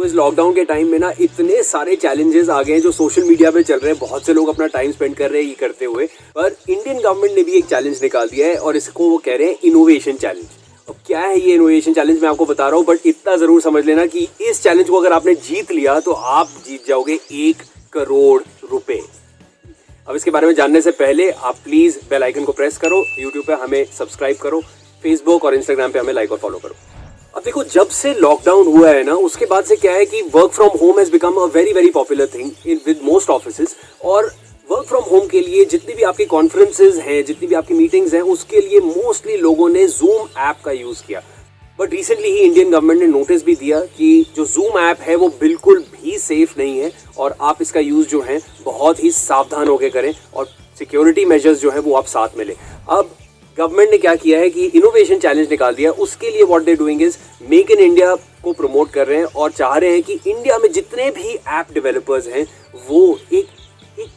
तो इस लॉकडाउन के टाइम में ना इतने सारे चैलेंजेस आ गए हैं जो सोशल मीडिया पे चल रहे हैं, बहुत से लोग अपना टाइम स्पेंड कर रहे हैं ये करते हुए, पर इंडियन गवर्नमेंट ने भी एक चैलेंज निकाल दिया है और इसको वो कह रहे हैं इनोवेशन चैलेंज। अब क्या है ये इनोवेशन चैलेंज मैं आपको बता रहा हूँ, बट इतना ज़रूर समझ लेना कि इस चैलेंज को अगर आपने जीत लिया तो आप जीत जाओगे 1 करोड़ रुपए। अब इसके बारे में जानने से पहले आप प्लीज़ बेल आइकन को प्रेस करो, यूट्यूब पे हमें सब्सक्राइब करो, फेसबुक और इंस्टाग्राम पे हमें लाइक और फॉलो करो। अब देखो, जब से लॉकडाउन हुआ है ना, उसके बाद से क्या है कि work from home has become a very very popular thing in with most offices. और वर्क फ्रॉम होम के लिए जितनी भी आपकी कॉन्फ्रेंसेज हैं, जितनी भी आपकी मीटिंग्स हैं, उसके लिए मोस्टली लोगों ने जूम ऐप का यूज़ किया। But recently he Indian government ने नोटिस भी दिया कि जो जूम ऐप है वो बिल्कुल भी सेफ नहीं है और आप इसका यूज़ जो है बहुत ही सावधान होकर करें और सिक्योरिटी मेजर्स जो है वो आप साथ में लें। अब गवर्नमेंट ने क्या किया है कि इनोवेशन चैलेंज निकाल दिया। उसके लिए what they doing is make in India को प्रमोट कर रहे हैं और चाह रहे हैं कि इंडिया में जितने भी ऐप डेवलपर्स हैं वो एक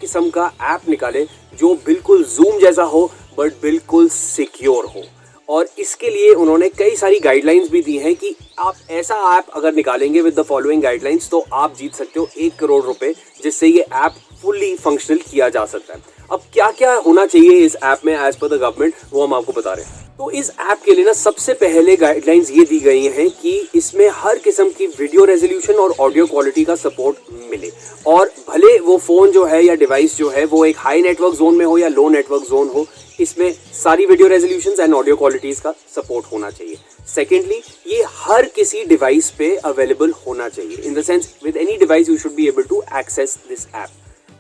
किस्म का ऐप निकाले जो बिल्कुल जूम जैसा हो बट बिल्कुल सिक्योर हो। और इसके लिए उन्होंने कई सारी गाइडलाइंस भी दी हैं कि आप ऐसा ऐप अगर निकालेंगे विद द फॉलोइंग गाइडलाइंस तो आप जीत सकते हो 1 करोड़ रुपए, जिससे ये ऐप फुल्ली फंक्शनल किया जा सकता है। अब क्या क्या होना चाहिए इस ऐप में एज पर द गवर्नमेंट, वो हम आपको बता रहे हैं। तो इस ऐप के लिए ना सबसे पहले गाइडलाइंस ये दी गई हैं कि इसमें हर किस्म की वीडियो रेजोल्यूशन और ऑडियो क्वालिटी का सपोर्ट मिले। और भले वो फ़ोन जो है या डिवाइस जो है वो एक हाई नेटवर्क जोन में हो या लो नेटवर्क जोन हो, इसमें सारी video resolutions and audio qualities का सपोर्ट होना चाहिए। सेकेंडली, ये हर किसी डिवाइस पे अवेलेबल होना चाहिए। In the sense with any device you should be able to access this app.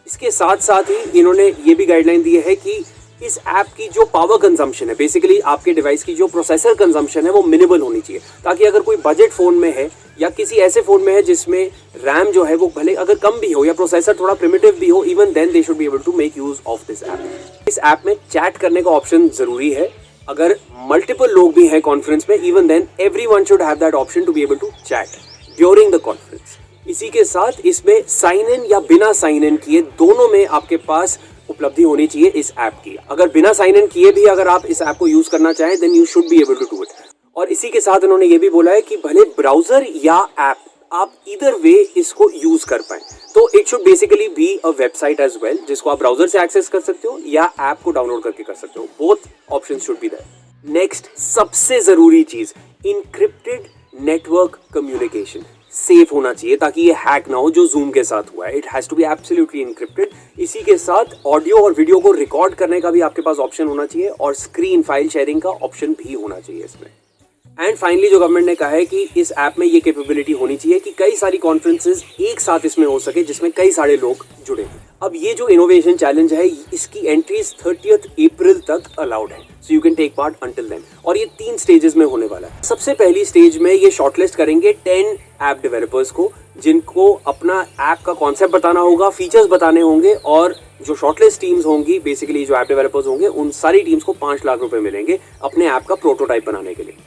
इसके साथ साथ ही इन्होंने ये भी गाइडलाइन दी है कि इस ऐप की जो पावर कंजम्पशन है, बेसिकली आपके डिवाइस की जो प्रोसेसर कंजम्पशन है वो मिनिमल होनी चाहिए, ताकि अगर कोई बजट फ़ोन में है या किसी ऐसे फ़ोन में है जिसमें रैम जो है वो भले अगर कम भी हो या प्रोसेसर थोड़ा प्रिमिटिव भी हो, even then they should be able to make use of this app. इस ऐप में चैट करने का ऑप्शन ज़रूरी है। अगर मल्टीपल लोग भी हैं कॉन्फ्रेंस में, even then everyone should have that option to be able to chat during the conference. इसी के साथ इसमें साइन इन या बिना साइन इन किए दोनों में आपके पास उपलब्धि होनी चाहिए इस ऐप की। अगर बिना साइन इन किए भी अगर आप इस ऐप को यूज करना चाहें then you should be able to do it. और इसी के साथ उन्होंने ये भी बोला है कि भले ब्राउजर या ऐप आप इधर वे इसको यूज कर पाए, तो it should basically be a website as well, जिसको आप ब्राउजर से एक्सेस कर सकते हो या ऐप को डाउनलोड करके कर सकते हो। Both options should be there. Next सबसे जरूरी चीज, इनक्रिप्टेड नेटवर्क कम्युनिकेशन सेफ होना चाहिए ताकि ये हैक ना हो जो जूम के साथ हुआ है। It has to be absolutely encrypted. इसी के साथ ऑडियो और वीडियो को रिकॉर्ड करने का भी आपके पास ऑप्शन होना चाहिए और स्क्रीन फाइल शेयरिंग का ऑप्शन भी होना चाहिए इसमें। एंड फाइनली जो गवर्नमेंट ने कहा है कि इस ऐप में ये कैपेबिलिटी होनी चाहिए कि कई सारी कॉन्फ्रेंसेज एक साथ इसमें हो सके जिसमें कई सारे लोग जुड़े। अब ये जो इनोवेशन चैलेंज है इसकी एंट्रीज 30 अप्रैल तक अलाउड है, so you can take part until then. और ये 3 स्टेजेस में होने वाला है। सबसे पहली स्टेज में ये शॉर्टलिस्ट करेंगे 10 ऐप डेवलपर्स को, जिनको अपना ऐप का कॉन्सेप्ट बताना होगा, फीचर्स बताने होंगे, और जो शॉर्टलिस्ट टीम्स होंगी, बेसिकली जो ऐप डेवलपर्स होंगे, उन सारी टीम्स को 5 लाख रुपए मिलेंगे अपने ऐप का प्रोटोटाइप बनाने के लिए।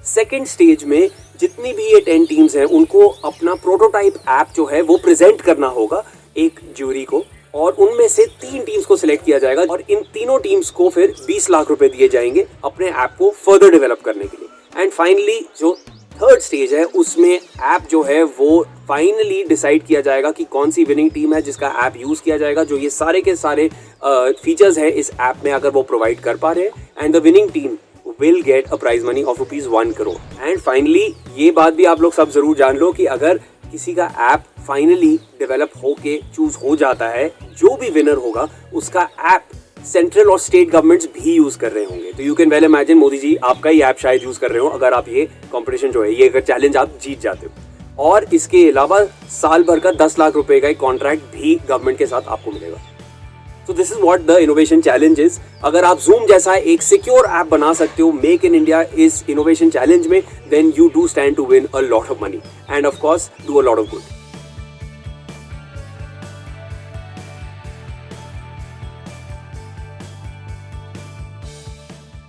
सेकेंड स्टेज में जितनी भी ये 10 टीम्स हैं उनको अपना प्रोटोटाइप ऐप जो है वो प्रेजेंट करना होगा एक ज्यूरी को, और उनमें से 3 टीम्स को सिलेक्ट किया जाएगा और इन तीनों टीम्स को फिर 20 लाख रुपए दिए जाएंगे अपने ऐप को फर्दर डेवलप करने के लिए। एंड फाइनली जो थर्ड स्टेज है उसमें ऐप जो है वो फाइनली डिसाइड किया जाएगा कि कौन सी विनिंग टीम है जिसका ऐप यूज़ किया जाएगा, जो ये सारे के सारे फीचर्स हैं इस ऐप में अगर वो प्रोवाइड कर पा रहे हैं। And the winning team will get a prize money of ₹1 crore। And finally ये बात भी आप लोग सब जरूर जान लो कि अगर किसी का ऐप फाइनली डेवलप होके चूज हो जाता है, जो भी विनर होगा उसका ऐप सेंट्रल और स्टेट गवर्नमेंट्स भी यूज कर रहे होंगे। तो you can well imagine Modi ji आपका ही ऐप शायद यूज कर रहे हो अगर आप ये कॉम्पिटिशन जो है, ये अगर चैलेंज आप जीत जाते हो। और इसके अलावा साल भर का 10 लाख रुपए का एक कॉन्ट्रैक्ट भी गवर्नमेंट के साथ आपको मिलेगा। So this is what the innovation challenge is। अगर आप Zoom जैसा एक सिक्योर ऐप बना सकते हो मेक इन इंडिया इस इनोवेशन चैलेंज में, then you do stand to win a lot of money and of course do a lot of good।